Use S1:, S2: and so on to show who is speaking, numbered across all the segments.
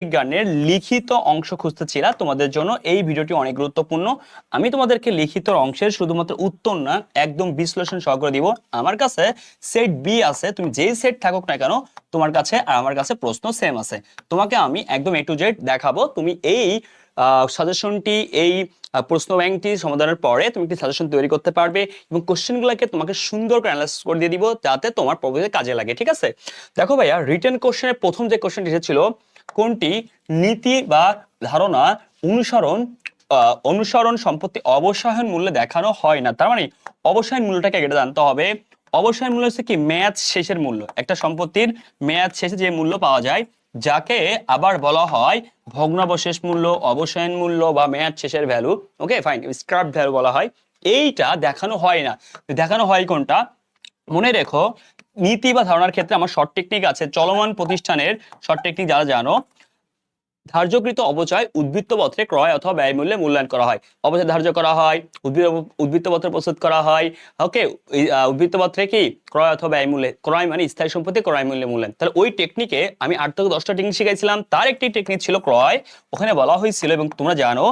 S1: বিজ্ঞানের লিখিত অংশ খুঁজতেছিলা তোমাদের জন্য এই ভিডিওটি অনেক গুরুত্বপূর্ণ। আমি তোমাদেরকে লিখিত অংশের শুধুমাত্র উত্তর না, একদম বিশ্লেষণ সহকারে দিব। আমার কাছে সেট বি আছে, তুমি যেই সেট থাকুক না কেন তোমার কাছে আর আমার কাছে প্রশ্ন সেম আছে। তোমাকে আমি একদম এ টু জেড দেখাবো। তুমি এই সাজেশনটি, এই প্রশ্ন ব্যাংকটি সমাধানের পরে তুমি একটি সাজেশন তৈরি করতে পারবে এবং কোশ্চেনগুলোকে তোমাকে সুন্দর করে অ্যানালাইসিস করে দিয়ে দিব যাতে তোমার পরবর্তীতে কাজে লাগে। ঠিক আছে, দেখো ভাইয়া, রিটেন কোশ্চেনের প্রথম যে কোশ্চেনটি এসেছিল, কোনটি নীতি বা ধারণা অনুসরণ সম্পত্তি অবসায়ন মূল্যে দেখানো হয় না। তার মানে অবসায়ন মূল্যটাকে আগে জানতে হবে। অবসায়ন মূল্য হচ্ছে কি মেয়াদ শেষের মূল্য, একটা সম্পত্তির মেয়াদ শেষে যে মূল্য পাওয়া যায়, যাকে আবার বলা হয় ভগ্নাবশেষ মূল্য, অবসায়ন মূল্য বা মেয়াদ শেষের value. Okay fine, scrap value বলা হয়। এইটা দেখানো হয় না। দেখানো হয় কোনটা? মনে রেখো, নীতি বা ধারণার ক্ষেত্রে আমার শর্ট টেকনিক আছে। চলমান প্রতিষ্ঠানের শর্ট টেকনিক যারা জানো, ধার্যকৃত অবচয় উদ্বৃত্তপত্রে ক্রয় অথবা ব্যয় মূল্যে মূল্যায়ন করা হয়। অবচয় ধার্য করা হয়, উদ্বৃত্তপত্র প্রস্তুত করা হয়। ওকে, উদ্বৃত্তপত্রে কি ক্রয় অথবা ব্যয় মূল্যে, ক্রয় মানে স্থায়ী সম্পত্তি, ক্রয় মূল্যে মূল্যায়ন। তাহলে ওই টেকনিকে আমি 8 থেকে 10টা টেকনিক শিখাইছিলাম, তার একটি টেকনিক ছিল ক্রয়। ওখানে বলা হয়েছিল, এবং তোমরা জানো,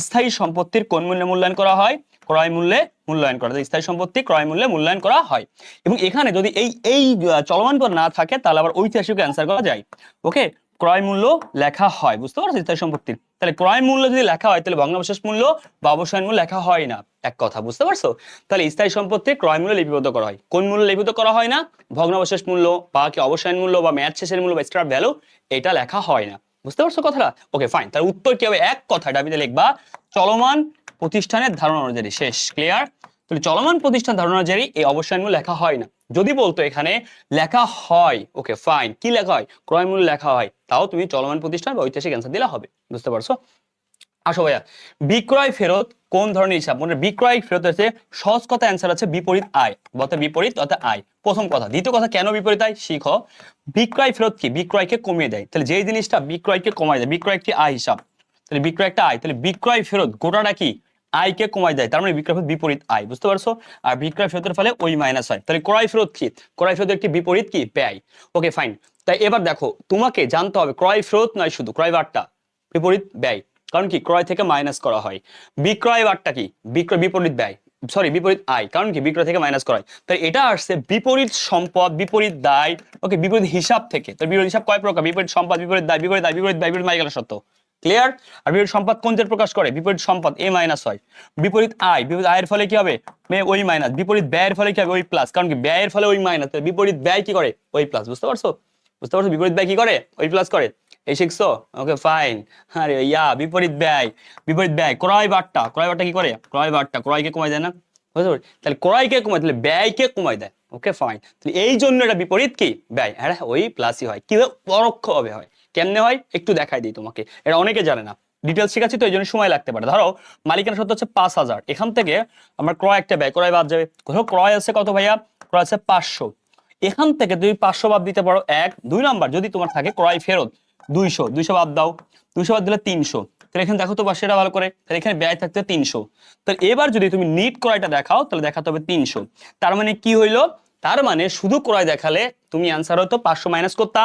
S1: স্থায়ী সম্পত্তির কোন মূল্যে মূল্যায়ন করা হয়? ক্রয় মূল্যে মূল্যায়ন করা যায়। স্থায়ী সম্পত্তি ক্রয় মূল্যে মূল্যায়ন করা হয়। এবং এখানে যদি এই এই চলমান পদ না থাকে তাহলে আবার ঐতিহাসিক অ্যান্সার করা যায়। ওকে, ক্রয় মূল্য লেখা হয়, বুঝতে পারছো, স্থায়ী সম্পত্তির। তাহলে ক্রয় মূল্য যদি লেখা হয় তাহলে ভগ্নাবশেষ মূল্য বা অবসায়ন মূল্য লেখা হয় না, এক কথা, বুঝতে পারছো? তাহলে স্থায়ী সম্পত্তির ক্রয় মূল্য লিপিবদ্ধ করা হয়। কোন মূল্য লিপিবদ্ধ করা হয় না? ভগ্নাবশেষ মূল্য বা কি অবসায়ন মূল্য বা মেয়াদ শেষের মূল্য বা স্ক্র্যাপ ভ্যালু, এটা লেখা হয় না। বুঝতে পারছো কথাটা? ওকে ফাইন, তাহলে উত্তর কি হবে? এক কথাটা আমি লিখবা, চলমান প্রতিষ্ঠানের ধারণা অনুযায়ী। শেষ, ক্লিয়ার? তাহলে চলমান প্রতিষ্ঠান ধারণা অনুযায়ী এই অবসায়ন মূল্য লেখা হয় না। যদি বলতো এখানে লেখা হয়, ওকে ফাইন, কি লেখা হয়? ক্রয় মূল্য লেখা হয়, তাও তুমি চলমান প্রতিষ্ঠান বা ঐতিহাসিক অ্যান্সার দিলে হবে। বুঝতে পারছো? আসো ভাইয়া, বিক্রয় ফেরত কোন ধরনের হিসাব? মানে বিক্রয় ফেরত আছে, সহজ কথা অ্যান্সার আছে বিপরীত আয়, বলতে বিপরীত অর্থাৎ আয়, প্রথম কথা। দ্বিতীয় কথা, কেন বিপরীত আয় শিখো। বিক্রয় ফেরত কি? বিক্রয়কে কমিয়ে দেয়। তাহলে যেই জিনিসটা বিক্রয়কে কমায় দেয়, বিক্রয় একটি আয় হিসাব, তাহলে বিক্রয় একটা আয়, তাহলে বিক্রয় ফেরত গোটাটা কি? আয়কে কমায় দেয়, তার মানে বিক্রয় ফেরত বিপরীত আয়। বুঝতে পারছো? আর বিক্রয় ফেরতের ফলে ওই মাইনাস হয়। তাহলে ক্রয় ফেরত কি? ক্রয় ফেরত একটি বিপরীত কি? ব্যয়। Okay fine. তাই এবার দেখো, তোমাকে জানতে হবে ক্রয় ফেরত নয় শুধু, ক্রয় বারটা বিপরীত ব্যয়। কারণ কি? ক্রয় থেকে মাইনাস করা হয়। বিক্রয় বারটা কি? বিক্রয় বিপরীত ব্যয়, সরি বিপরীত আয়। কারণ কি? বিক্রয় থেকে মাইনাস করা হয়। তাই এটা আসছে বিপরীত সম্পদ, বিপরীত দায়, ওকে, বিপরীত হিসাব থেকে। তো বিপরীত হিসাব কয় প্রকার? বিপরীত সম্পদ, বিপরীত দায়, বিপরীত আয়, বিপরীত ব্যয়, বিপরীত মালিকানা সত্ত্ব। ক্লিয়ার? আর বিপরীত সম্পদ কোন যে প্রকাশ করে? বিপরীত সম্পদ এ মাইনাস হয়। বিপরীত আয়, বিপরীত আয়ের ফলে কি হবে? ওই মাইনাস। বিপরীত ব্যয়ের ফলে কি হবে? ওই প্লাস। কারণ কি? ব্যয়ের ফলে ওই মাইনাস, বিপরীত ব্যয় কি করে? ওই প্লাস। বুঝতে পারছো? বুঝতে পারছো? বিপরীত ব্যয় কি করে? ওই প্লাস করে। এই শিখছো? Okay fine. আরে বিপরীত ব্যয়, বিপরীত ব্যয়। ক্রয় বারটা, ক্রয় বারটা কি করে? ক্রয় বারটা ক্রয়কে কমায় দেয় না? বুঝতে পারছি? তাহলে ক্রয়কে কমায়, তাহলে ব্যয়কে কমায় দেয়। Okay fine. তাহলে এই জন্য এটা বিপরীত কি? ব্যয়। হ্যাঁ, ওই প্লাসই হয়। কিভাবে? পরোক্ষভাবে হয়। কেমনে হয় একটু দেখাই দিই তোমাকে, এটা অনেকে জানে না। ডিটেলস শেখাচ্ছি তো এই জন্য সময় লাগতে পারে। ধরো মালিকানা সত্ত্ব হচ্ছে 5,000, এখান থেকে আমার ক্রয় একটা ব্যয়, ক্রয় বাদ যাবে। কোথাও ক্রয় আছে কত ভাইয়া? ক্রয় আছে 500। এখান থেকে তুমি 500 বাদ দিতে পারো, এক। দুই নাম্বার, যদি তোমার থাকে ক্রয় ফেরত 200, 200 বাদ দাও, 200 বাদ দিলে 300। তাহলে এখানে দেখো তো সেটা ভালো করে, তাহলে এখানে ব্যয় থাকতে 300। তাহলে এবার যদি তুমি নিট ক্রয়টা দেখাও তাহলে দেখাতে হবে 300। তার মানে কি হইলো? তার মানে শুধু ক্রয় দেখালে তুমি অ্যান্সার হয়তো 500 মাইনাস করতা।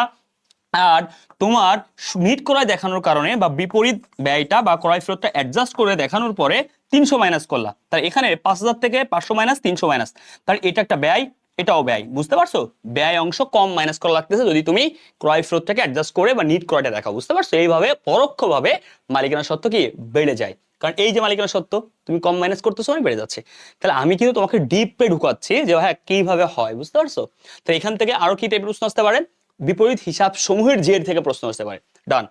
S1: আর তোমার নিট ক্রয় দেখানোর কারণে বা বিপরীত ব্যয়টা বা ক্রয় ফেরতটা অ্যাডজাস্ট করে দেখানোর পরে 300 মাইনাস করলা। তার এখানে 5,000 থেকে 500 মাইনাস 300 মাইনাস, তার এটা একটা ব্যয়, এটাও ব্যয়। বুঝতে পারছো? ব্যয় অংশ কম মাইনাস করা লাগতেছে যদি তুমি ক্রয় ফেরতটাকে অ্যাডজাস্ট করে বা নিট ক্রয়টা দেখাও। বুঝতে পারছো? এইভাবে পরোক্ষভাবে মালিকানা সত্ত্ব কি বেড়ে যায়। কারণ এই যে মালিকানা সত্ত্ব তুমি কম মাইনাস করতেছো মানে বেড়ে যাচ্ছে। তাহলে আমি কিন্তু তোমাকে ডিপে ঢুকাচ্ছি যে হ্যাঁ কিভাবে হয়। বুঝতে পারছো? তো এখান থেকে আরো কি টাইপের প্রশ্ন আসতে পারে? বিপরীত হিসাব সমূহের জের থেকে প্রশ্ন আসতে পারে। ডান।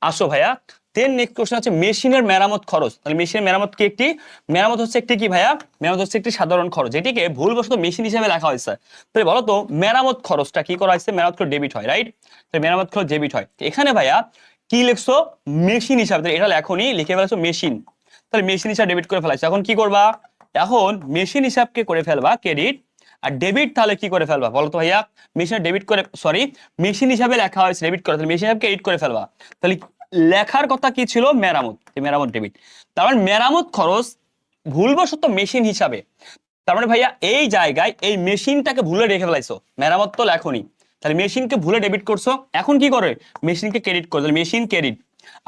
S1: আসো ভাইয়া, দেন নেক্সট কোশ্চেন আছে মেশিনের মেরামত খরচ। তাহলে মেশিনের মেরামত কি? একটি মেরামত হচ্ছে একটি কি ভাইয়া? মেরামত হচ্ছে একটি সাধারণ খরচ, এটিকে ভুলবশত মেশিন হিসেবে লেখা হয়েছে। তাহলে বলো তো মেরামত খরচটা কি করা হয়েছে? মেরামত খরচ ডেবিট হয়, রাইট? তাহলে মেরামত খরচ ডেবিট হয়। এখানে ভাইয়া কি লিখছো? মেশিন হিসাবে। তাহলে এটা লেখনি, লিখে ফেলেছো মেশিন। তাহলে মেশিন হিসাবে ডেবিট করে ফেলাইছো। এখন কি করবা? এখন মেশিন হিসাবকে করে ফেলবা ক্রেডিট, আর ডেবিট তাহলে কি করে ফেলবা বলো তো ভাইয়া? মেশিনে ডেবিট করে, সরি, মেশিন হিসাবে লেখা হয়েছে ডেবিট করে, তাহলে মেশিন হিসাবকে এডিট করে ফেলবা। তাহলে লেখার কথা কি ছিল? মেরামত, মেরামত ডেবিট। তার মানে মেরামত খরচ ভুলবশত মেশিন হিসাবে। তার মানে ভাইয়া এই জায়গায় এই মেশিনটাকে ভুলে রেখে ফেলাইছো, মেরামত তো লেখনি। তাহলে মেশিনকে ভুলে ডেবিট করছো, এখন কি করে মেশিনকে ক্রেডিট করে, তাহলে মেশিন ক্রেডিট।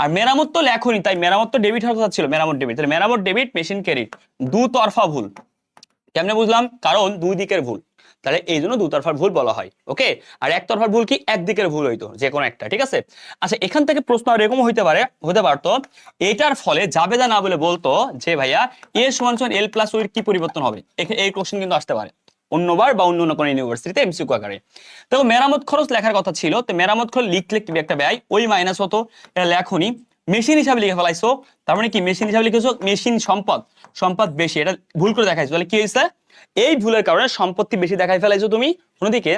S1: আর মেরামত তো লেখনি, তাই মেরামত তো ডেবিট হওয়ার কথা ছিল, মেরামত ডেবিট, তাহলে মেরামত ডেবিট মেশিন ক্রেডিট। দুতরফা ভুল, কেমনে বুঝলাম, কারণ দুই দিকের ভুল, তাহলে এই জন্য দুতরফার ভুল বলা হয়। ওকে, আর একতরফার ভুল কি একদিকের ভুল হইতো যে কোনো একটা, ঠিক আছে। আচ্ছা এখান থেকে প্রশ্ন এরকম হতে পারতো, এটার ফলে জাবেদা না বলে বলতো যে ভাইয়া এ সমান সমান এল প্লাস ওর কি পরিবর্তন হবে, এই কোশ্চেন কিন্তু আসতে পারে অন্যবার বা অন্য কোনো ইউনিভার্সিটিতে এমসিকিউ আকারে। তো মেরামত খরচ লেখার কথা ছিল, তো মেরামত খরচ লিখলে কি একটা ব্যয়, ওই মাইনাস হতো, এটা লেখনি, মেশিন হিসাবে লিখে ফেলাইছো, তার মানে কি মেশিন হিসাবে লিখেছো মেশিন সম্পদ, সম্পদ বেশি, এটা ভুল করে দেখাইছো, তাহলে কি হয়েছে, এই ভুলের কারণে সম্পত্তি বেশি দেখাই ফেলাইছো তুমি। অন্যদিকে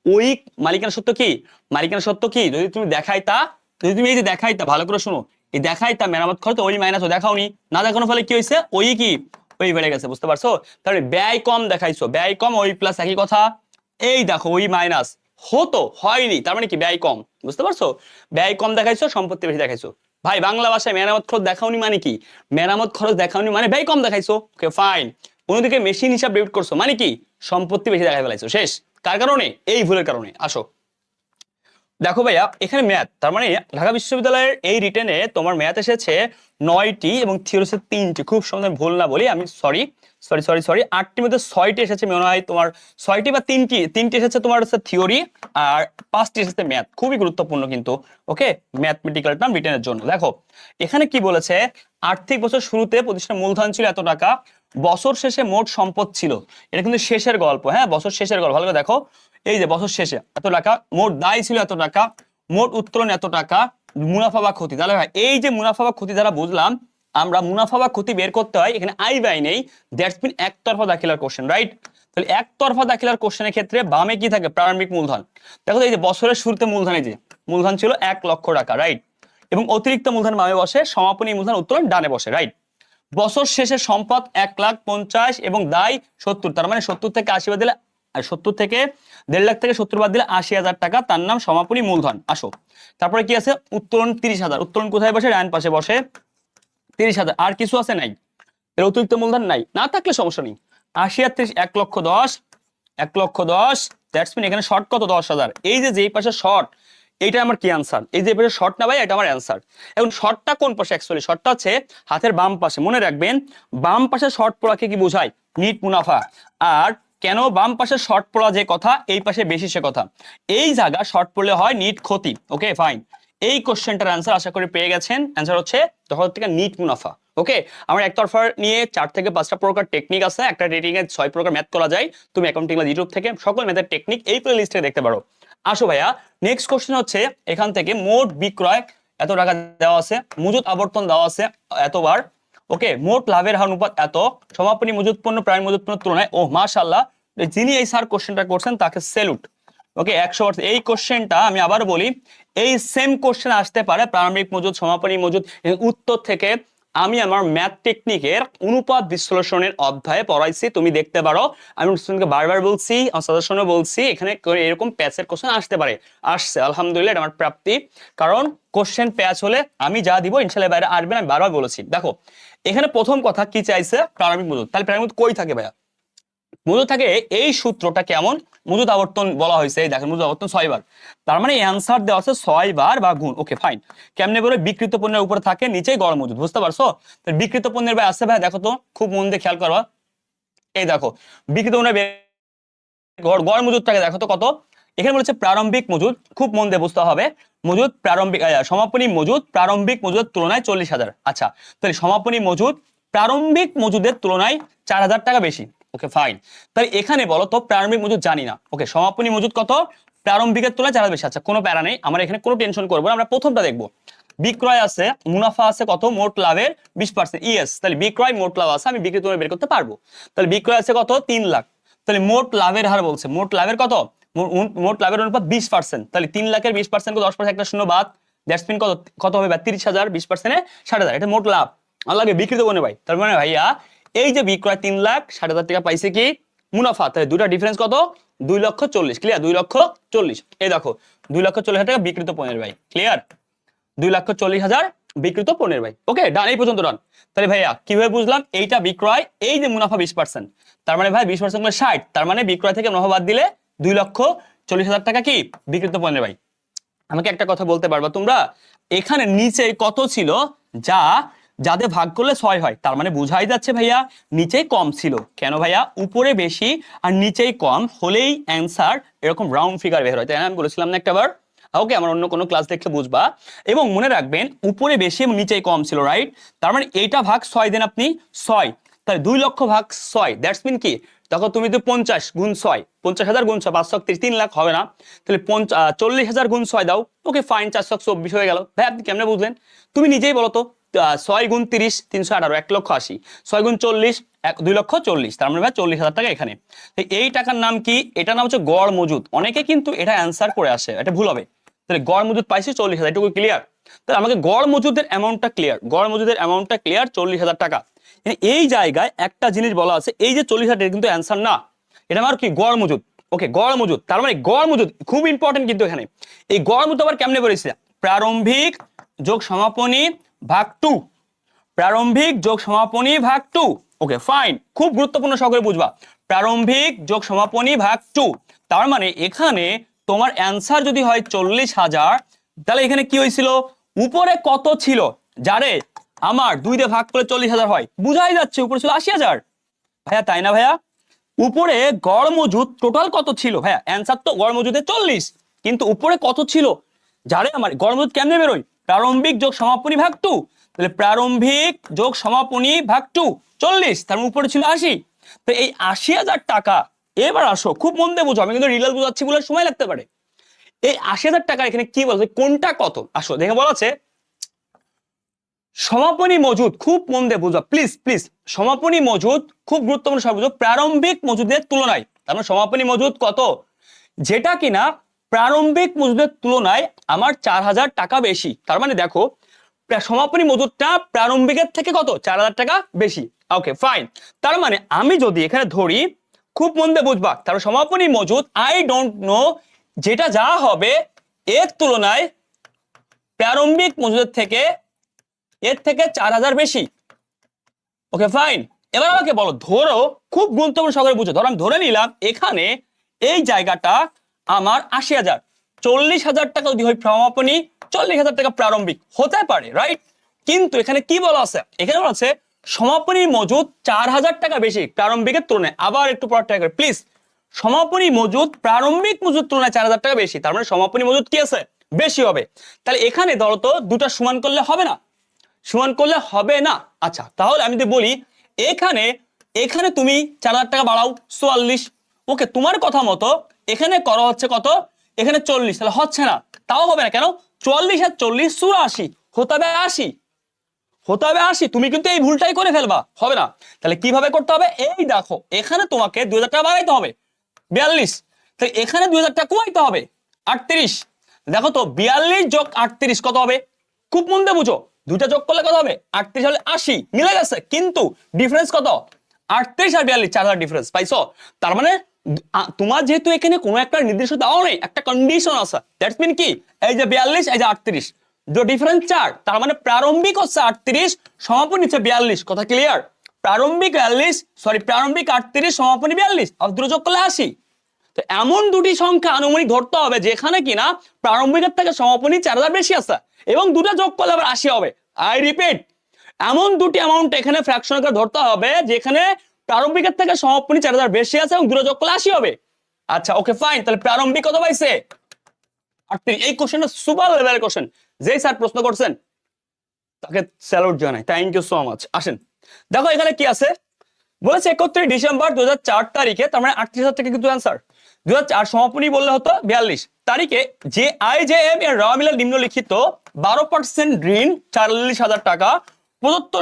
S1: ওই মালিকানা সত্য কি, মালিকানা সত্য কি যদি তুমি দেখাইতা, যদি তুমি এই যে দেখাইতা, ভালো করে শোনো, এই দেখাইতা মেরামত খরচ ওই মাইনাস ও দেখাওনি, না দেখানোর ফলে কি হয়েছে, ওই কি ওই বেড়ে গেছে, বুঝতে পারছো, তাহলে ব্যয় কম দেখাইছো, ব্যয় কম ওই প্লাস একই কথা, এই দেখো ওই মাইনাস হতো হয়নি, তার মানে কি ব্যয় কম, বুঝতে পারছো, ব্যয় কম দেখাইছো সম্পত্তি বেশি দেখাইছো। ভাই বাংলা ভাষায় মেরামত খরচ দেখাওনি মানে কি, মেরামত খরচ দেখাওনি মানে ব্যয় কম দেখাইছো, ওকে ফাইন। অন্যদিকে মেশিন হিসাব ডেবিট করছো মানে কি সম্পত্তি বেশি দেখাই ফেলাইছো, শেষ। কার কারণে, এই ভুলের কারণে। আসো দেখো ভাইয়া এখানে ম্যাথ, তার মানে ঢাকা বিশ্ববিদ্যালয়ের এই রিটেনে তোমার ম্যাথ এসেছে 9টি এবং থিওরি এসেছে 3টি, খুব সুন্দর ভুল না বলি আমি, সরি সরি সরি সরি 8টির মধ্যে 6টি এসেছে মনে হয় তোমার, 6টি বা 3টি এসেছে তোমার হচ্ছে থিওরি, আর 5টি এসেছে ম্যাথ, খুবই গুরুত্বপূর্ণ কিন্তু। ওকে, ম্যাথমেটিক্যাল টার্ম রিটেনের জন্য। দেখো এখানে কি বলেছে, আর্থিক বছর শুরুতে প্রতিষ্ঠানের মূলধন ছিল এত টাকা, বছর শেষে মোট সম্পদ ছিল, এটা কিন্তু শেষের গল্প, হ্যাঁ বছর শেষের গল্প, ভালো করে দেখো, এই যে বছর শেষে এত টাকা, মোট দায় ছিল এত টাকা, মোট উত্তোলন এত টাকা, মুনাফা বা ক্ষতি, তাহলে এই যে মুনাফা বা ক্ষতি দ্বারা বুঝলাম আমরা মুনাফা বা ক্ষতি বের করতে হয়, এখানে আই বাই নেই, দ্যাটস মিন একতরফা দাখিলার কোশ্চেন, রাইট। তাহলে একতরফা দাখিলার কোশ্চেনের ক্ষেত্রে বামে কি থাকে, প্রারম্ভিক মূলধন, দেখো এই যে বছরের শুরুতে মূলধন, এই যে মূলধন ছিল 1 লক্ষ টাকা, রাইট, এবং অতিরিক্ত মূলধন বামে বসে, সমাপনী মূলধন উত্তোলন ডানে বসে, রাইট। বছর শেষে সম্পদ 1,50,000 এবং দায় 70, তার মানে 70 থেকে 80 বাদ দিলে, 70 থেকে 1.5 লাখ থেকে 70 বাদ দিলে 80,000 টাকা, তার নাম সমাপনী মূলধন। আসো তারপরে কি আছে, উত্তোলন 30,000, উত্তোলন কোথায় বসে, ডান পাশে বসে 30,000, আর কিছু আছে নাই, এর অতিরিক্ত মূলধন নাই, না থাকলে সমস্যা নেই, 80 আর 30 1,10,000, 1,10,000, দ্যাটস মিন এখানে শর্ট কত, 10,000, এই যে যেই পাশে শর্ট এইটা আমার কি অ্যান্সার, এই যে পাশে শর্ট না ভাই এটা আমার অ্যান্সার। এখন শর্টটা কোন পাশে, অ্যাকচুয়ালি শর্টটা হচ্ছে হাতের বাম পাশে, মনে রাখবেন বাম পাশে শর্ট পড়াকে কি বোঝায়, নিট মুনাফা, আর কেন বাম পাশে শর্ট পড়া যে কথা, এই পাশে বেশি সে কথা, এই জায়গা শর্ট পড়লে হয় নিট ক্ষতি। ওকে ফাইন, এই কোশ্চেনটার অ্যান্সার আশা করি পেয়ে গেছেন, অ্যান্সার হচ্ছে তখন থেকে নিট মুনাফা। ওকে, আমার একতরফা নিয়ে 4 থেকে 5টা প্রকার টেকনিক আছে, একটা রেটিং এ 6 প্রকার ম্যাথ করা যায়, তুমি অ্যাকাউন্টিং বা ইউটিউব থেকে সকল ম্যাথের টেকনিক এই প্লে লিস্ট থেকে দেখতে পারো। আসো ভাইয়া নেক্সট কোশ্চেন হচ্ছে, এখান থেকে মোট বিক্রয় এত টাকা দেওয়া আছে, মজুদ আবর্তন দেওয়া আছে এতবার, ওকে, মোট লাভের হার অনুপাত এত, সমাপনী মজুদ পণ্য প্রায় মজুদ পণ্যের তুলনায়, ও মাশাআল্লাহ, যিনি এই স্যার কোশ্চেনটা করছেন তাকে স্যালুট। ওকে 100%, এই কোশ্চেনটা আমি আবার বলি, এই সেম কোশ্চেন আসতে পারে প্রারম্ভিক মজুদ, সমাপনী মজুদ, উত্তর থেকে আমি আমার ম্যাথ টেকনিকের অনুপাত বিশ্লেষণের অধ্যায়ে পড়াইছি, তুমি দেখতে পারো, আমি স্টুডেন্টকে বারবার বলছি, সাজেশনে বলছি, এখানে এরকম প্যাচের কোশ্চেন আসতে পারে, আসছে আলহামদুলিল্লাহ, এটা আমার প্রাপ্তি, কারণ কোশ্চেন প্যাচ হলে আমি যা দিব ইনশাআল্লাহ বাইরে আসবে না, আমি বারবার বলেছি। দেখো এখানে প্রথম কথা কি চাইছে, প্রারম্ভিক মজুদ, তাহলে প্রারম্ভিক মজুদ কই থাকে ভাইয়া, মজুদ থাকে, এই সূত্রটা কেমন, মজুদ আবর্তন বলা হয়েছে, এই দেখেন মজুদ আবর্তন 6 বার, তার মানে অ্যান্সার দেওয়া আছে 6 বার বা গুণ। ওকে ফাইন, কেমনে করে, বিকৃত পণ্যের উপরে থাকে নিচেই গড় মজুদ, বুঝতে পারছো, তাহলে বিকৃত পণ্যের ভাই আছে ভাই, দেখো তো খুব মন দিয়ে খেয়াল করো, এই দেখো বিকৃত পণ্যের গড় মজুদটাকে দেখো তো কত, এখানে বলেছে প্রারম্ভিক মজুদ, খুব মন দিয়ে বুঝতে হবে, মজুদ প্রারম্ভিক, সমাপনী মজুদ প্রারম্ভিক মজুদের তুলনায় 40,000, আচ্ছা তাহলে সমাপনী মজুদ প্রারম্ভিক মজুদের তুলনায় 4,000 টাকা বেশি। ওকে ফাইন, তাহলে এখানে বলো তো প্রারম্ভিক মজুদ জানি না, ওকে সমাপনী মজুদ কত, প্রারম্ভিকের তুলনায় 4,000 বেশি, আচ্ছা কোনো প্যারা নেই, আমরা এখানে কোনো টেনশন করবো না, আমরা প্রথমটা দেখবো, বিক্রয় আছে, মুনাফা আছে কত, মোট লাভের 20%, ইয়েস, তাহলে বিক্রয় মোট লাভ আছে, আমি বিক্রি তুলনায় বের করতে পারবো, তাহলে বিক্রয় আছে কত, 3 লাখ, তাহলে মোট লাভের হার বলছে, মোট লাভের কত, মোট লাভের অনুপাত 20%, তাহলে 3 লাখের 20% 10% একটা শূন্য বাদ, দ্যাটস মিন কত, কত হবে 30,000, 20% 60,000, এটা মোট লাভ, আর লাগে বিক্রিত পণ্য ভাই, তার মানে ভাইয়া এই যে বিক্রয় 3,60,000 টাকা পাইছে কি মুনাফা, তাহলে দুটা ডিফারেন্স কত, 2,40,000, ক্লিয়ার, 2,40,000, এই দেখো 2,40,000 টাকা বিক্রিত পণ্যের ভাই, ক্লিয়ার, 2,40,000 বিক্রিত পণ্যের ভাই। ওকে ডান, এই পর্যন্ত ডান। তাহলে ভাইয়া কিভাবে বুঝলাম, এইটা বিক্রয়, এই যে মুনাফা 20%, তার মানে ভাই 20% 60, তার মানে বিক্রয় থেকে মুনাফা বাদ দিলে 40,000 টাকা কি বিক্রিত পণ্যের ভাই। আমাকে একটা কথা বলতে পারবা তোমরা, এখানে নিচে কত ছিল যা যাদের ভাগ করলে 6 হয়, তার মানে বোঝাই যাচ্ছে ভাইয়া নিচেই কম ছিল। কেন ভাইয়া? উপরে বেশি আর নিচেই কম হলেই অ্যান্সার এরকম রাউন্ড ফিগার বের হয়, তাই না? আমি বলেছিলাম না একটাবার। ওকে, আমার অন্য কোনো ক্লাস দেখলে বুঝবা। এবং মনে রাখবেন উপরে বেশি এবং নিচেই কম ছিল, রাইট? তার মানে এইটা ভাগ 6 দেন আপনি, 6 তাহলে 2 লক্ষ ভাগ 6, দ্যাটস মিন কি? তখন তুমি তো 50 গুণ 6, 50,000 গুণ 6, 530, 3 লাখ হবে না, তাহলে 40,000 গুণ 6 দাও। ওকে ফাইন, 424 হয়ে গেল। ভাই আপনি কেমনে বুঝলেন? তুমি নিজেই বলো তো, 6 গুণ 30, 318, 1,80,000, 6 গুণ 40, 2,40,000, তার মানে ভাই 40,000 টাকা এখানে। এই টাকার নাম কি? এটার নাম হচ্ছে গড় মজুদ। অনেকে কিন্তু এটা অ্যান্সার করে আসে, এটা ভুল হবে। তাহলে গড় মজুদ পাইছি 40,000, এটুকু ক্লিয়ার? তাহলে আমাকে গড় মজুদের অ্যামাউন্টটা ক্লিয়ার, গড় মজুদের অ্যামাউন্টটা ক্লিয়ার 40,000 টাকা। এই জায়গায় একটা জিনিস বলা আছে, এই যে 40,000 কিন্তু অ্যান্সার না, এটা আমার কি গড় মজুদ। ওকে, গড় মজুদ, তার মানে গড় মজুদ খুব ইম্পর্টেন্ট কিন্তু এখানে। এই গড় মজুদ আবার কেমনে বলেছে? প্রারম্ভিক যোগ সমাপনী ভাগ 2, প্রারম্ভিক যোগ সমাপনী ভাগ 2। ওকে ফাইন, খুব গুরুত্বপূর্ণ, সকলে বুঝবা। প্রারম্ভিক যোগ সমাপনী ভাগ 2, তার মানে এখানে তোমার অ্যান্সার যদি হয় 40,000, তাহলে এখানে কি হয়েছিল? উপরে কত ছিল যারে আমার 2 দিয়ে ভাগ করে 40,000 হয়, বুঝাই যাচ্ছে উপরে ছিল 80,000 ভাইয়া, তাই না ভাইয়া? উপরে গড় মজুদ টোটাল কত ছিল ভাইয়া? অ্যান্সার তো গড় মজুদে 40, কিন্তু উপরে কত ছিল যারে আমার গড় মজুদ কেমনে বেরোয়? প্রারম্ভিক যোগ সমাপনী ভাগ 2, তাহলে প্রারম্ভিক যোগ সমাপনী ভাগ 2 40, তার উপরে ছিল 80। তো এই 80,000 টাকা, এবার আসো খুব মন দিয়ে বুঝো, আমি কিন্তু রিলাল বুঝাচ্ছি বলে সময় লাগতে পারে। এই 80,000 টাকা এখানে কি বলছে, কোনটা কত? আসো দেখে বলা আছে সমাপনী মজুদ, খুব মন দিয়ে বুঝো প্লিজ প্লিজ। সমাপনী মজুদ খুব গুরুত্বপূর্ণ সব বুঝো, প্রারম্ভিক মজুদের তুলনায়। তার মানে সমাপনী মজুদ কত? যেটা কিনা প্রারম্ভিক মজুদের তুলনায় আমার 4,000 টাকা বেশি। তার মানে দেখো সমাপনী মজুদটা প্রারম্ভিকের থেকে কত? 4,000 টাকা বেশি। ওকে ফাইন, তার মানে আমি যদি এখানে ধরি, খুব মন দিয়ে বুঝবা, তার সমাপনী মজুদ আই ডোন্ট নো, যেটা যা হবে এর তুলনায় প্রারম্ভিক মজুদের থেকে এর থেকে 4,000 বেশি। ওকে ফাইন, এবার আমাকে বলো, ধরো খুব গুরুত্বপূর্ণ সহকারে বুঝো, ধরো আমি ধরে নিলাম এখানে এই জায়গাটা আমার 80,000, 40,000 টাকা যদি হয় সমাপনী, 40,000 টাকা প্রারম্ভিক হতে পারে, রাইট? কিন্তু এখানে কি বলা আছে? এখানে বলা আছে সমাপনী মজুদ 4,000 টাকা বেশি প্রারম্ভিকের তুলনায়। আবার একটু পড়াটা করে প্লিজ, সমাপনী মজুদ প্রারম্ভিক মজুদ তুলনায় 4,000 টাকা বেশি, তার মানে সমাপনী মজুদ কি আছে? বেশি হবে। তাহলে এখানে ধরো তো দুটা সমান করলে হবে না, সমান করলে হবে না। আচ্ছা তাহলে আমি যদি বলি এখানে, এখানে তুমি 4,000 টাকা বাড়াও 44। ওকে, তোমার কথা মতো এখানে করা হচ্ছে কত? এখানে 40, তাহলে হচ্ছে না, তাও হবে না। কেন? 44 আর 40 84, হতে হবে 80, হতে হবে 80। তুমি কিন্তু এই ভুলটাই করে ফেলবা, হবে না। তাহলে কিভাবে করতে হবে? এই দেখো এখানে তোমাকে 2,000 টাকা বাড়াইতে হবে 42, তাই এখানে 2,000 টাকা কমাইতে হবে 38। দেখো তো 42 যোগ 38 কত হবে? খুব মন দিয়ে বুঝো, দুইটা যোগ করলে কত হবে? 38 হলে 80, মিলে গেছে। কিন্তু ডিফারেন্স কত? 38 আর 42, 4,000 ডিফারেন্স পাইছো। তার মানে তোমার যেহেতু এখানে কোনো একটা নির্দিষ্ট দেওয়া নেই, একটা কন্ডিশন আছে, দ্যাটস মিন কি এই যে 42, এই যে 38, ডিফারেন্স 4, তার মানে প্রারম্ভিক হচ্ছে 38, সমাপনী হচ্ছে 42। কথা ক্লিয়ার? প্রারম্ভিক 42, সরি প্রারম্ভিক 38, সমাপনী 42, আর দুটো যোগ করলে 80। তো এমন দুটি সংখ্যা আনুমানিক ধরতে হবে যেখানে কিনা প্রারম্ভিকের থেকে সমাপনী 4,000 বেশি আছে, এবং দুটো যোগ করলে আবার 80 হবে। আই রিপিট, এমন দুটি অ্যামাউন্ট এখানে ফ্র্যাকশন করে ধরতে হবে যেখানে প্রারম্ভিকের থেকে সমাপনী 4,000 বেশি আছে এবং দুটো যোগ করলে 80 হবে। আচ্ছা ওকে ফাইন, তাহলে প্রারম্ভিক কত পাইছে? 38। এই কোশ্চেনটা সুপার লেভেলের কোশ্চেন, যেই স্যার প্রশ্ন করছেন তাকে স্যালুট জানাই, থ্যাংক ইউ সো মাচ। আসেন দেখো এখানে কি আছে, বলেছে 31 ডিসেম্বর 2004 তারিখে, তার মানে 38,000 টাকা কিন্তু অ্যান্সার। 2004 সমাপনী বললে হতো 42 তারিখে যে আইজেএম এর র মিলে নিম্নলিখিত 12% ঋণ 40,000 টাকা, প্রদত্ত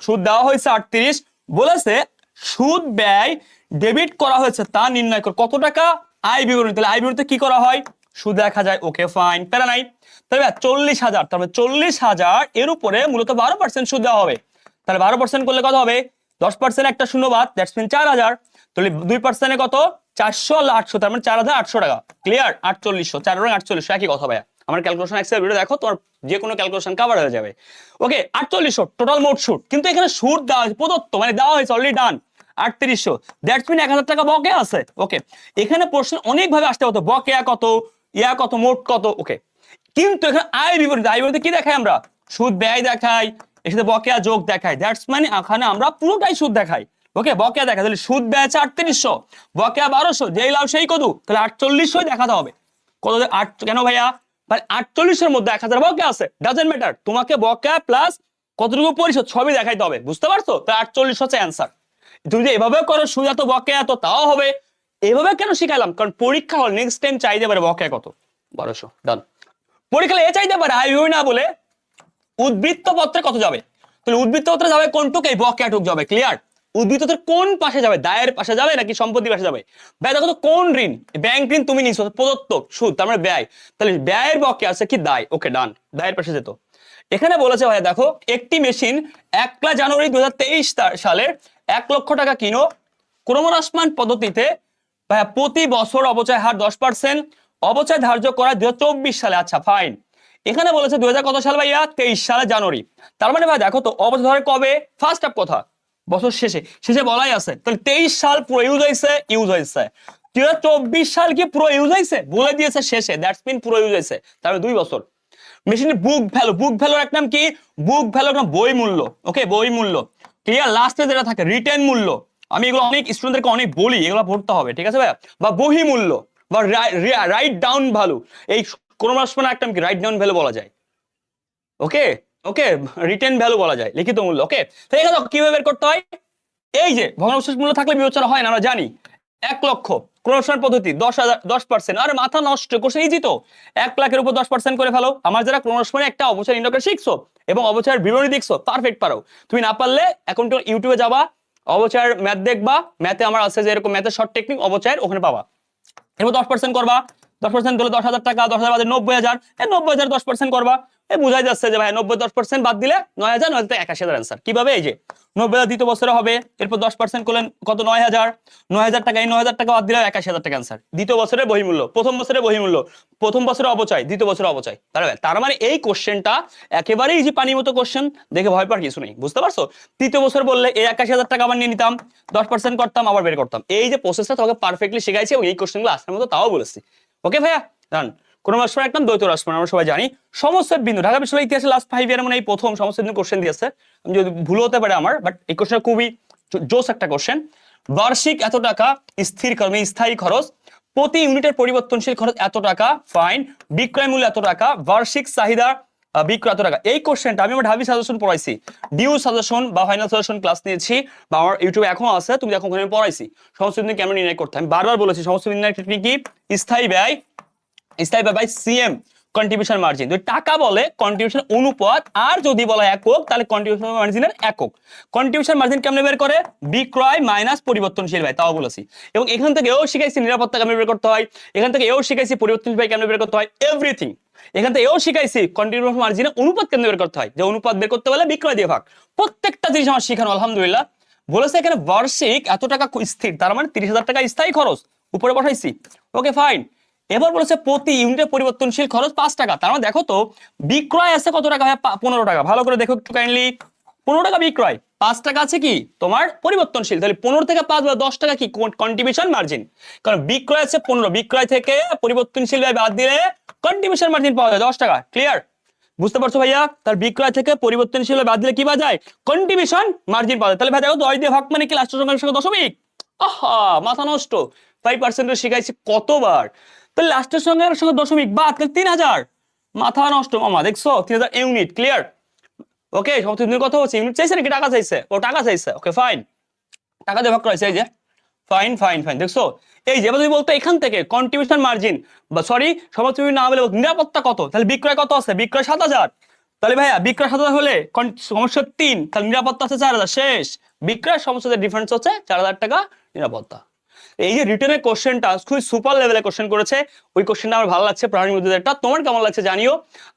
S1: সুদ দেওয়া হয়েছে 38, বলেছে সুদ ব্যয় ডেবিট করা হয়েছে তা নির্ণয় কর। কত টাকা? আয় বিবরণী। তাহলে আয় বিবরণীতে কি করা হয়? সুদ দেখা যায়। ওকে ফাইন, প্যারা নাই। তাহলে 40,000, তাহলে 40,000 এর উপরে মূলত 12% সুদ দেওয়া হবে। তাহলে 12% করলে কত হবে? 10% একটা শূন্য বাদ, দ্যাটস মিন 4,000। তাহলে 2% কত? 400 আর 800, তার মানে 4,800 টাকা। ক্লিয়ার? 4800, 4 রং 4800, একই কথা ভাইয়া। আমার ক্যালকুলেশন এক্সেল ভিডিও দেখো, তোমার যে কোনো ক্যালকুলেশন কভার হয়ে যাবে। ওকে 4800 টোটাল মোট সুদ, কিন্তু এখানে সুদ দেওয়া হয়েছে প্রদত্ত, মানে দেওয়া হয়েছে অলরেডি ডান। 3800, দ্যাটস মিন 1000 টাকা বকেয়া আছে। ওকে, এখানে প্রশ্ন অনেক ভাবে আসতে হতো, বকেয়া কত, ইয়া কত, মোট কত। ওকে, কিন্তু এখানে আয় বিবরণী, আয় বিবরণীতে কি দেখাই আমরা, সুদ ব্যয় দেখাই, এর সাথে বকেয়া যোগ দেখাই, দ্যাটস মানে এখানে আমরা পুরোটাই সুদ দেখাই। ওকে, বকেয়া দেখাই, তাহলে সুদ ব্যয় আছে 3800, বকেয়া 1200, যেই লাভ সেই কত, তাহলে 4800 দেখাতে হবে। কত, 8 কেন ভাইয়া, মানে 4800 এর মধ্যে 1000 বকেয়া আছে, ডাজন্ট ম্যাটার, তোমাকে বকেয়া প্লাস কতটুকু পরিশোধ সবই দেখাইতে হবে, বুঝতে পারছো? তাহলে 4800 হচ্ছে অ্যান্সার। তুমি যদি এভাবে করো সুদ এত বকেয়া এত, তাও হবে। এভাবে কেন শিখাইলাম, কারণ পরীক্ষা হল নেক্সট টাইম চাইতে পারে বকেয়া কত, 1200, ডান। পরীক্ষা এ চাইতে পারে আয় বিবরণী না বলে উদ্বৃত্ত পত্রে কত যাবে, তাহলে উদ্বৃত্ত পত্রে যাবে কোনটুক, এই বকেয়া টুক যাবে। ক্লিয়ার? উদ্বৃত্ত পত্রের কোন পাশে যাবে, দায়ের পাশে যাবে নাকি সম্পত্তি পাশে যাবে? ভাই দেখো তো কোন ঋণ, ব্যাংক ঋণ তুমি নিছো, প্রদত্ত সুদ তার মানে ব্যয়, তাহলে ব্যয়ের বকেয়া আছে কি দায়। ওকে, ডান, দায়ের পাশে যেত। এখানে বলেছে ভাই দেখো, একটি মেশিন 1 জানুয়ারি 2023 সালের 1 লক্ষ টাকা কিনো, ক্রমহ্রাসমান পদ্ধতিতে ভাইয়া প্রতি বছর অবচয় হার 10%, অবচয় ধার্য করা 2024 সালে। আচ্ছা ফাইন, এখানে বলেছে 2000 কত সাল ভাইয়া, 23 সালে জানুয়ারি। তার মানে ভাই দেখো তো অবচয় ধরে কবে, ফার্স্ট হাফ কথা, বছর শেষে, শেষে বলাই আছে, তাহলে 23 সাল পুরো ইউজ হয়েছে, 2024 সাল কি পুরো ইউজ হয়েছে, বলে দিয়েছে শেষে, দ্যাটস মিন পুরো ইউজ হয়েছে, তাহলে 2 বছর। মেশিনের বুক ভ্যালু, বুক ভ্যালুর এক নাম কি, বুক ভ্যালু একটা বই মূল্য। ওকে, বই মূল্য। ক্লিয়ার? লাস্টে যেটা থাকে রিটেন মূল্য, আমি এগুলো অনেক স্টুডেন্টদেরকে অনেক বলি, এগুলো পড়তে হবে, ঠিক আছে ভাইয়া? বা বহি মূল্য বা রাইট ডাউন ভ্যালু, এই কোন মাসমানে একটা কি রাইট ডাউন ভ্যালু বলা যায়। ওকে, ওকে, রিটেন ভ্যালু বলা যায়, লিখিত মূল্য। ওকে, তো এখানে কিভাবে বের করতে হয়, এই যে ভগ্নাবশেষ মূল্য থাকলে বিবেচনা হয় না, আমরা জানি। 1 লক্ষ ক্রমহ্রাসমান পদ্ধতি 10,000, 10%, আরে মাথা নষ্ট, কোশ্চেন ইজি তো। 1 লাখের উপর 10% করে ফেলো। আমার যারা ক্রমহ্রাসমানে একটা অবচয় নির্ণয় করে শিখছো এবং অবচয়ের বিবরণী দেখছো, পারফেক্ট পারো। তুমি না পারলে এখন তো ইউটিউবে যাবা, অবচয়ের ম্যাথ দেখবা, ম্যাথে আমার আছে যে এরকম ম্যাথের শর্ট টেকনিক, অবচয়ের ওখানে পাবা। এরপর 10% করবা, 10% দিলে 10,000 টাকা, 10,000 বাদে 90,000, 90,000 10% করবা, বুঝাই যাচ্ছে যে ভাই 90 10% বাদ দিলে 9,000, 9,000 81,000 অ্যান্সার। কিভাবে, এই যে 90,000 দ্বিতীয় বছরে হবে, এরপর 10% করলেন কত, 9,000, 9,000 টাকা, এই 9,000 টাকা বাদ দিলে 81,000 টাকা অ্যান্সার। দ্বিতীয় বছরের বহিমূল্য, প্রথম বছরের বহিমূল্য, প্রথম বছরে অবচয়, দ্বিতীয় বছরে অবচয়। তার মানে এই কোশ্চেনটা একেবারেই ইজি, পানির মতো কোশ্চেন, দেখে ভয় পাওয়ার কিছু নেই, বুঝতে পারছো? তৃতীয় বছর বললে এই 81,000 টাকা আবার নিয়ে নিতাম, 10% করতাম, আবার বের করতাম। এই যে প্রসেসটা তোমাকে পারফেক্টলি শিখাইছি এবং এই কোশ্চেনগুলো আসার মতো তাও বলেছি। ওকে ভাইয়া, ডান। কোন রাশিফল একদম দ্বৈত রাশিফল আমরা সবাই জানি। সমস্ত বিন্দু, ঢাকা বিশ্ববিদ্যালয়ের ইতিহাসে লাস্ট 5 ইয়ার মানে এই প্রথম সমস্ত বিন্দু কোশ্চেন দিয়েছে। আমি যদি ভুল হতে পারে আমার, বাট এই কোশ্চেন খুবই জোস একটা কোশ্চেন। বার্ষিক এত টাকা স্থির খরচ, স্থায়ী খরচ, প্রতি ইউনিটের পরিবর্তনশীল খরচ এত টাকা, ফাইন, বিক্রয় মূল্য এত টাকা, বার্ষিক চাহিদা বিক্রয় এত টাকা। এই কোশ্চেনটা আমি আমার ঢাবি সাজেশন পড়াইছি, ডিউ সাজেশন বা ফাইনাল সাজেশন ক্লাস নিয়েছি, বা আমার ইউটিউবে এখন আছে, তুমি দেখো ওখানে পড়াইছি সমস্ত বিন্দু কেমন নির্ণয় করতে। আমি বারবার বলেছি সমস্ত বিন্দু টেকনিক কি, স্থায়ী ব্যয়, স্থায়ী ব্যয় বাই সিএম কন্ট্রিবিউশন মার্জিন। যদি টাকা বলে কন্ট্রিবিউশন অনুপাত, আর যদি বলে একক তাহলে কন্ট্রিবিউশন মার্জিনের একক। কন্ট্রিবিউশন মার্জিন কেমনে বের করে, বিক্রয় মাইনাস পরিবর্তনশীল ব্যয়, তাও বলেছি। এবং এখান থেকে এও শিখাইছি নিরাপত্তা কেমনে বের করতে হয়, এখান থেকে এও শিখাইছি পরিবর্তনশীল ব্যয় কেমনে বের করতে হয়, এভরিথিং। এখান থেকে এও শিখাইছি কন্ট্রিবিউশন মার্জিনের অনুপাত কেমনে বের করতে হয়, যে অনুপাত বের করতে বলে বিক্রয় দিয়ে ভাগ। প্রত্যেকটা জিনিস আমার শিখানো আলহামদুলিল্লাহ। বলেছে এখানে বার্ষিক এত টাকা স্থির, তার মানে 30,000 টাকা স্থায়ী খরচ, উপরে বসাইছি। Okay fine. এবার বলেছে প্রতি ইউনিটের পরিবর্তনশীল খরচ 5 টাকা, তার মানে দেখো তো বিক্রয় আছে কত টাকা, 15 টাকা। ভালো করে দেখো একটু কাইন্ডলি, 15 টাকা বিক্রয়, 5 টাকা আছে কি তোমার পরিবর্তনশীল, তাহলে 15 থেকে 5 বা 10 টাকা কি কন্ট্রিবিউশন মার্জিন। কারণ বিক্রয় আছে 15, বিক্রয় থেকে পরিবর্তনশীল ব্যয় বাদ দিলে কন্ট্রিবিউশন মার্জিন পাওয়া যায় 10 টাকা। ক্লিয়ার? বুঝতে পারছো ভাইয়া? তার বিক্রয় থেকে পরিবর্তনশীল বাদ দিলে কি পাওয়া যায়, কন্ট্রিবিউশন মার্জিন পাওয়া যায়। তাহলে ভাই দেখো 10 দিয়ে ভাগ মানে কি লাস্টের সংখ্যা দশমিক। আহা, মাথা নষ্ট, 5% শিখাইছি কতবার, তাহলে লাস্টের সঙ্গে দশমিক বাদ, তাহলে 3,000, মাথা নষ্ট মামা, দেখছো 3,000 ইউনিট। ক্লিয়ার? ওকে, সমস্ত কথা হচ্ছে, ইউনিট চাইছে নাকি টাকা চাইছে, ও টাকা চাইছে। ওকে ফাইন, টাকা দিয়ে ভাগ করাইছে, এই যে ফাইন ফাইন ফাইন, দেখছো? এই যে যদি বলতো এখান থেকে কন্ট্রিবিউশন মার্জিন, বা সরি সমস্ত না বলে নিরাপত্তা কত, তাহলে বিক্রয় কত আছে, বিক্রয় 7,000, তাহলে ভাইয়া বিক্রয় 7,000 হলে সমস্যা 3, তাহলে নিরাপত্তা আছে 4,000, শেষ। বিক্রয় সমস্যার ডিফারেন্স হচ্ছে 4,000 টাকা নিরাপত্তা। এই যে রিটেনের কোশ্চেনটা খুবই সুপার লেভেলে কোশ্চেন করেছে, ওই কোশ্চেনটা আমার ভালো লাগছে, প্রাণীর মধ্যে একটা। তোমার কেমন লাগছে জানিও।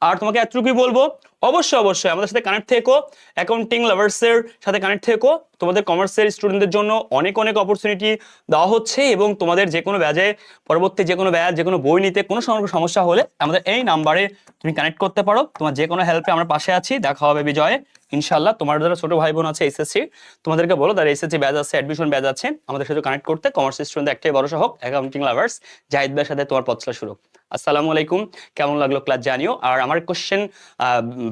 S1: আর তোমাকে এতটুকুই বলবো, অবশ্যই অবশ্যই আমাদের সাথে কানেক্ট থেকো, অ্যাকাউন্টিং লাভার্সের সাথে কানেক্ট থেকো। তোমাদের কমার্সের স্টুডেন্টদের জন্য অনেক অনেক অপরচুনিটি দেওয়া হচ্ছে, এবং তোমাদের যে কোনো ব্যাচে পরবর্তী যে কোনো ব্যাচ যে কোনো বই নিতে কোনো সমস্যা হলে আমাদের এই নাম্বারে তুমি কানেক্ট করতে পারো। তোমার যে কোনো হেল্পে আমরা পাশে আছি। দেখা হবে বিজয়ে ইনশাল্লাহ। তোমার যারা ছোট ভাই বোন আছে এসএসসি, তোমাদেরকে বলো তার এসএসসি ব্যাচ আছে, অ্যাডমিশন ব্যাচ আছে, আমাদের সাথে কানেক্ট করতে। কমার্স স্টুডেন্ট একটাই ভরসা হোক, অ্যাকাউন্টিং লাভার্স, জাহিদ ভাইয়ের সাথে তোমার পথ চলা শুরু। আসসালামু আলাইকুম। কেমন লাগলো ক্লাস জানিও। আর আমার কোশ্চেন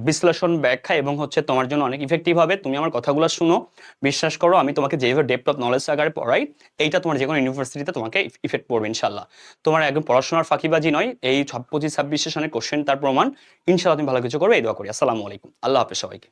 S1: বিশ্লেষণ, ব্যাখ্যা এবং হচ্ছে তোমার জন্য অনেক ইফেক্টিভ হবে। তুমি আমার কথাগুলো শুনো, বিশ্বাস করো, আমি তোমাকে যেভাবে ডেপথ অফ নলেজ আকারে পড়াই, এইটা তোমার যে কোনো ইউনিভার্সিটিতে তোমাকে ইফেক্ট পড়বে ইনশাল্লাহ। তোমার একদম পড়াশোনার ফাঁকিবাজি নয়, এই 25-26 সেশনের কোশ্চেন তার প্রমাণ। ইনশাল্লাহ তুমি ভালো কিছু করবে, এই দোয়া করি। আসসালামু আলাইকুম, আল্লাহ হাফেজ সবাইকে।